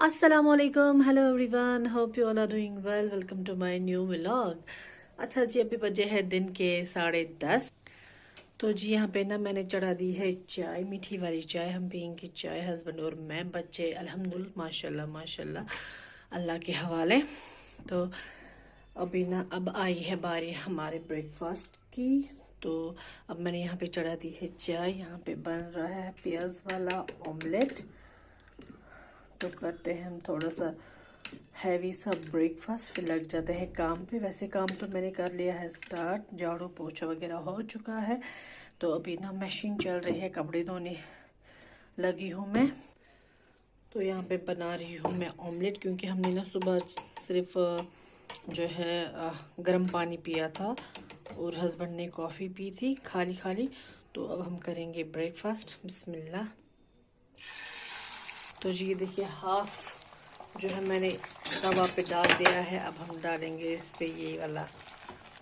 अस्सलामुअलैकुम, hello everyone, hope you all are doing well. Welcome to my new vlog. अच्छा जी, अभी बजे है दिन के 10:30। तो जी यहाँ पे ना मैंने चढ़ा दी है चाय, मीठी वाली चाय। हम पियेंगे चाय, हस्बैंड और मैं। बच्चे अल्हम्दुलिल्लाह माशाल्लाह माशाल्लाह अल्लाह के हवाले। तो अभी ना अब आई है बारी हमारे ब्रेकफास्ट की। तो अब मैंने यहाँ पे चढ़ा दी है चाय। यहाँ पे बन रहा है प्याज वाला ऑमलेट। तो करते हैं हम थोड़ा सा हैवी सा ब्रेकफास्ट, फिर लग जाते हैं काम पे। वैसे काम तो मैंने कर लिया है स्टार्ट, झाड़ू पोछा वगैरह हो चुका है। तो अभी ना मशीन चल रही है, कपड़े धोने लगी हूँ मैं। तो यहाँ पे बना रही हूँ मैं ऑमलेट, क्योंकि हमने ना सुबह सिर्फ जो है गर्म पानी पिया था और हस्बैंड ने कॉफ़ी पी थी खाली खाली। तो अब हम करेंगे ब्रेकफास्ट। बिस्मिल्लाह। तो जी ये देखिए, हाफ जो है मैंने तवा पे डाल दिया है। अब हम डालेंगे इस पे ये वाला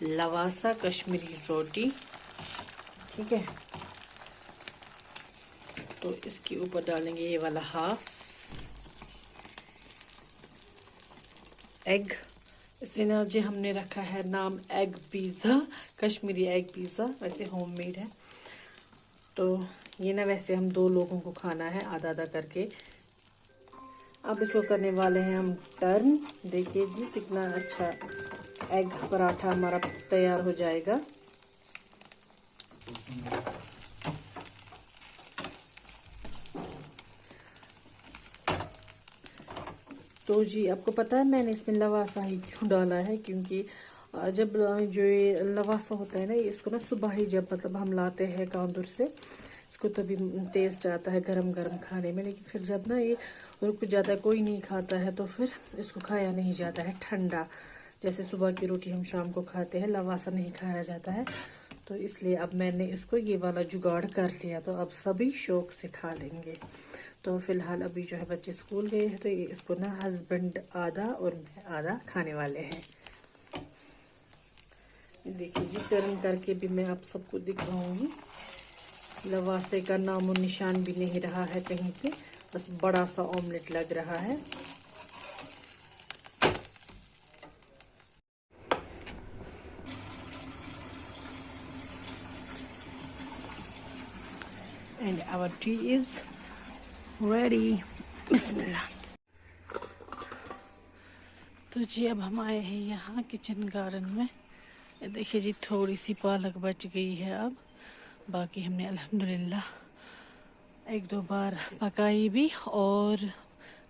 लवासा कश्मीरी रोटी, ठीक है। तो इसके ऊपर डालेंगे ये वाला हाफ एग। इसे ना जी हमने रखा है नाम egg pizza, Kashmiri egg pizza, वैसे होममेड है। तो ये ना वैसे हम 2 लोगों को खाना है, आधा आधा करके। अब इसको करने वाले हैं हम टर्न। देखिए जी कितना अच्छा एग पराठा हमारा तैयार हो जाएगा। तो जी आपको पता है मैंने इसमें लवासा ही क्यों डाला है, क्योंकि जब जो ये लवासा होता है ना, इसको ना सुबह ही जब मतलब हम लाते हैं कांदूर से, इसको तभी टेस्ट आता है गरम गरम खाने में। लेकिन फिर जब ना ये रुक जाता है, कोई नहीं खाता है, तो फिर इसको खाया नहीं जाता है ठंडा। जैसे सुबह की रोटी हम शाम को खाते हैं, लवासा नहीं खाया जाता है। तो इसलिए अब मैंने इसको ये वाला जुगाड़ कर लिया, तो अब सभी शौक से खा लेंगे। तो फिलहाल अभी जो है बच्चे स्कूल गए हैं, तो ये इसको ना हस्बैंड आधा और मैं आधा खाने वाले हैं। देखिए जी, टर्न करके भी मैं आप सबको दिखाऊंगी। लवासे का नामो निशान भी नहीं रहा है कहीं पे, बस बड़ा सा ऑमलेट लग रहा है। And our tea is ready. बिस्मिल्लाह। तो जी अब हम आए हैं यहाँ किचन गार्डन में। ये देखिए जी, थोड़ी सी पालक बच गई है। अब बाकी हमने अल्हम्दुलिल्लाह 1-2 बार पकाई भी और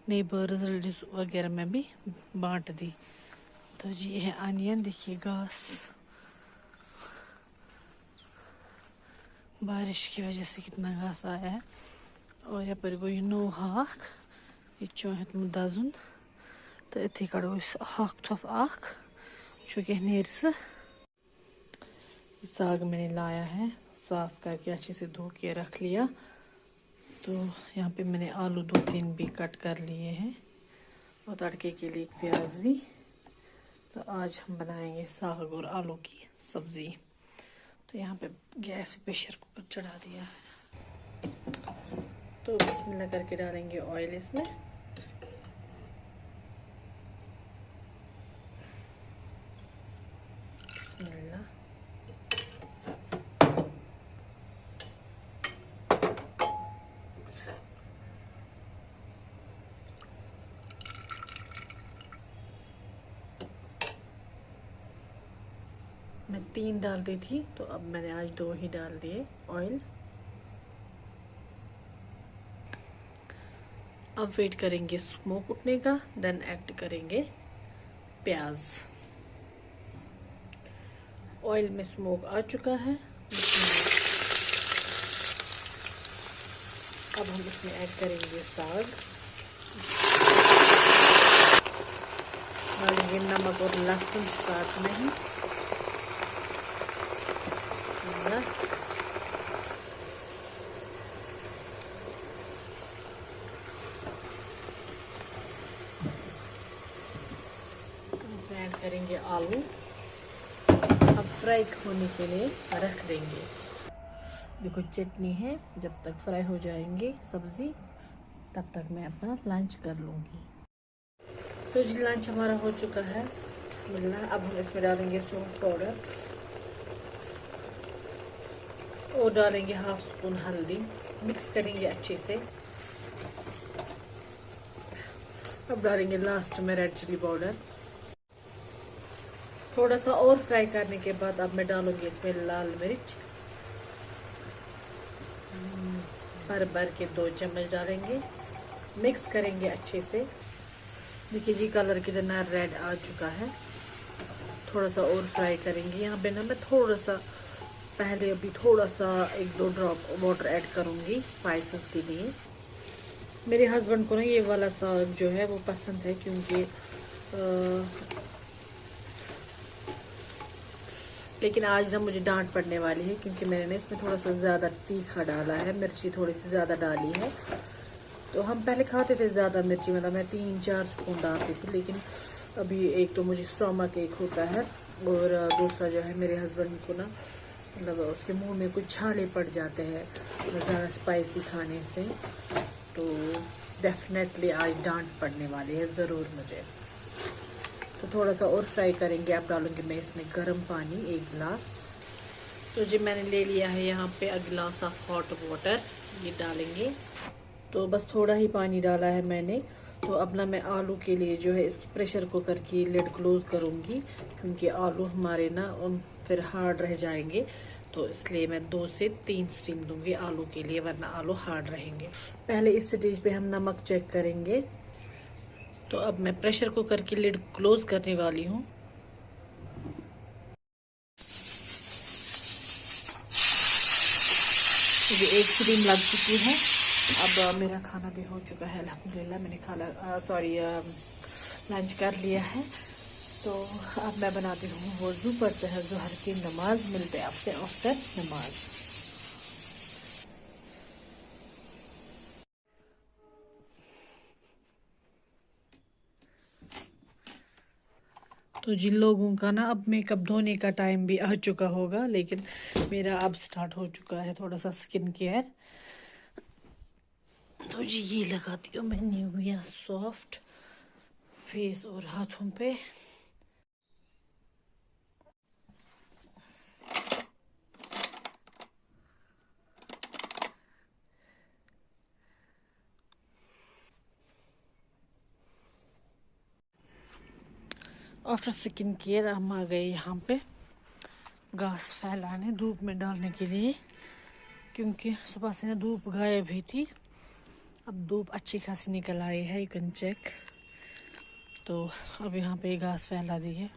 नेबर्स रिलेटिव्स वगैरह में भी बांट दी। तो जी ये है अनियन, देखिए घास बारिश की वजह से कितना घास आया है। और यहाँ पर गो नो हाक ये तुम दजुन। तो इतने कड़ो इस हाक थोफ आख चुके नेर से। साग मैंने लाया है, साफ करके अच्छे से धो के रख लिया। तो यहाँ पे मैंने आलू 2-3 भी कट कर लिए हैं और तड़के के लिए प्याज भी। तो आज हम बनाएंगे साग और आलू की सब्ज़ी। तो यहाँ पे गैस प्रेशर कुकर चढ़ा दिया है। तो बिस्मिल्लाह करके डालेंगे ऑयल इसमें। बिस्मिल्लाह। मैं 3 डालती थी, तो अब मैंने आज 2 ही डाल दिए ऑयल। अब वेट करेंगे स्मोक उठने का, देन ऐड करेंगे प्याज। ऑयल में स्मोक आ चुका है। अब हम इसमें ऐड करेंगे साग, डालेंगे नमक और लहसुन साथ में ही। ऐड करेंगे आलू, अब फ्राई होने के लिए रख देंगे। देखो चटनी है, जब तक फ्राई हो जाएंगे सब्ज़ी तब तक मैं अपना लंच कर लूँगी। तो जी लंच हमारा हो चुका है। बिस्मिल्लाह। अब हम इसमें डालेंगे सॉल्ट पाउडर और डालेंगे हाफ स्पून हल्दी। मिक्स करेंगे अच्छे से। अब डालेंगे लास्ट में रेड चिली पाउडर। थोड़ा सा और फ्राई करने के बाद अब मैं डालूंगी इसमें लाल मिर्च। भर भर के 2 चम्मच डालेंगे। मिक्स करेंगे अच्छे से। देखिए जी कलर कितना रेड आ चुका है। थोड़ा सा और फ्राई करेंगे। यहाँ पे ना मैं थोड़ा सा पहले अभी थोड़ा सा 1-2 ड्रॉप वाटर ऐड करूँगी स्पाइसेस के लिए। मेरे हस्बैंड को ना ये वाला साग जो है वो पसंद है, क्योंकि लेकिन आज ना मुझे डांट पड़ने वाली है, क्योंकि मैंने ना इसमें थोड़ा सा ज़्यादा तीखा डाला है, मिर्ची थोड़ी सी ज़्यादा डाली है। तो हम पहले खाते थे ज़्यादा मिर्ची, मतलब मैं 3-4 स्पून डालती थी, लेकिन अभी एक तो मुझे स्टोमक एक होता है और दूसरा जो है मेरे हस्बैंड को ना मतलब उसके मुंह में कुछ छाले पड़ जाते हैं ज़्यादा स्पाइसी खाने से। तो डेफिनेटली आज डांट पड़ने वाली है ज़रूर मुझे। तो थोड़ा सा और फ्राई करेंगे। अब डालूंगी मैं इसमें गर्म पानी 1 गिलास। तो जी मैंने ले लिया है यहाँ पे 1 गिलास ऑफ हॉट वाटर, ये डालेंगे। तो बस थोड़ा ही पानी डाला है मैंने। तो अब ना मैं आलू के लिए जो है इसकी प्रेशर कुकर की लिड क्लोज करूँगी, क्योंकि आलू हमारे ना फिर हार्ड रह जाएंगे। तो इसलिए मैं 2 से 3 स्टीम दूंगी आलू के लिए, वरना आलू हार्ड रहेंगे। पहले इस स्टेज पे हम नमक चेक करेंगे। तो अब मैं प्रेशर कुकर की लिड क्लोज करने वाली हूँ। ये 1 स्टीम लग चुकी है। अब मेरा खाना भी हो चुका है अल्हम्दुलिल्लाह। मैंने लंच कर लिया है। तो अब मैं बनाती हूँ वज़ू, पढ़ते हैं ज़ोहर की नमाज। मिलते हैं आपसे आफ्टर नमाज। तो जिन लोगों का ना अब मेकअप धोने का टाइम भी आ चुका होगा, लेकिन मेरा अब स्टार्ट हो चुका है थोड़ा सा स्किन केयर। तो जी ये लगाती हूँ मैं निविया सॉफ्ट फेस और हाथों पे। आफ्टर स्किन केयर हम आ गए यहाँ पे घास फैलाने, धूप में डालने के लिए, क्योंकि सुबह से ना धूप गायब ही थी। अब धूप अच्छी खासी निकल आई है, यू कैन चेक। तो अब यहाँ पे घास फैला दी है।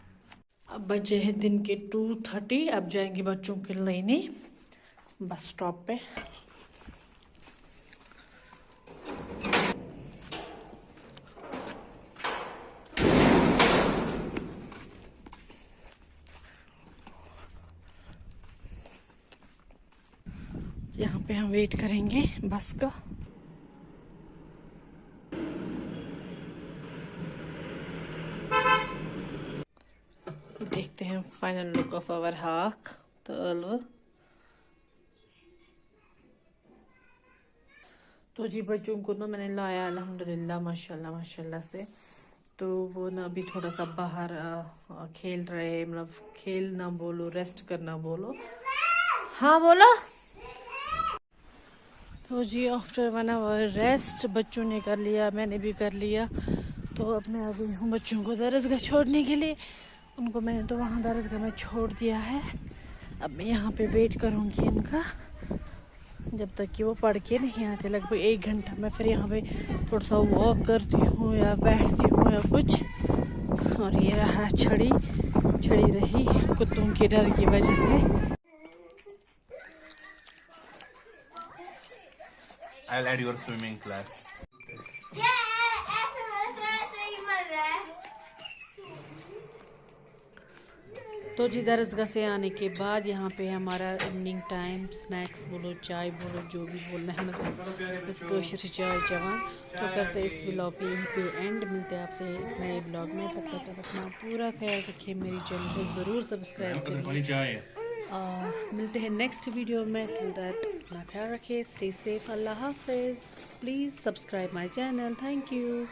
अब बचे हैं दिन के 2:30। अब जाएंगे बच्चों के लेने बस स्टॉप पे। यहाँ पे हम वेट करेंगे बस का। देखते हैं फाइनल लुक ऑफ आवर हाक तलव। तो जी बच्चों को ना मैंने लाया अल्हम्दुलिल्लाह माशाल्लाह माशाल्लाह से। तो वो ना अभी थोड़ा सा बाहर खेल रहे, मतलब खेल ना बोलो, रेस्ट करना बोलो। हाँ बोलो। तो जी आफ्टर 1 आवर रेस्ट बच्चों ने कर लिया, मैंने भी कर लिया। तो अब मैं अभी हूँ बच्चों को दरसगाह छोड़ने के लिए। उनको मैंने तो वहाँ दरसगाह में छोड़ दिया है। अब मैं यहाँ पे वेट करूँगी इनका, जब तक कि वो पढ़ के नहीं आते। लगभग 1 घंटा मैं फिर यहाँ पे थोड़ा सा वॉक करती हूँ या बैठती हूँ या कुछ। और ये रहा छड़ी रही कुत्तों के डर की वजह से। I'll add your swimming class. तो जी दरसगाह से आने के बाद यहाँ पे हमारा इवनिंग टाइम, स्नैक्स बोलो, चाय बोलो, जो भी बोलना है मतलब बस कोशिश चाय चवान। तो करते इस व्लॉग पे यहीं पे एंड। मिलते हैं आपसे एक नए व्लॉग में। तब तक अपना पूरा ख्याल रखिए। मेरी चैनल को ज़रूर सब्सक्राइब करिए। मिलते हैं नेक्स्ट वीडियो में। टिल दैट अपना ख्याल रखिए। Stay safe. अल्लाह हाफिज़। Please subscribe my channel. Thank you.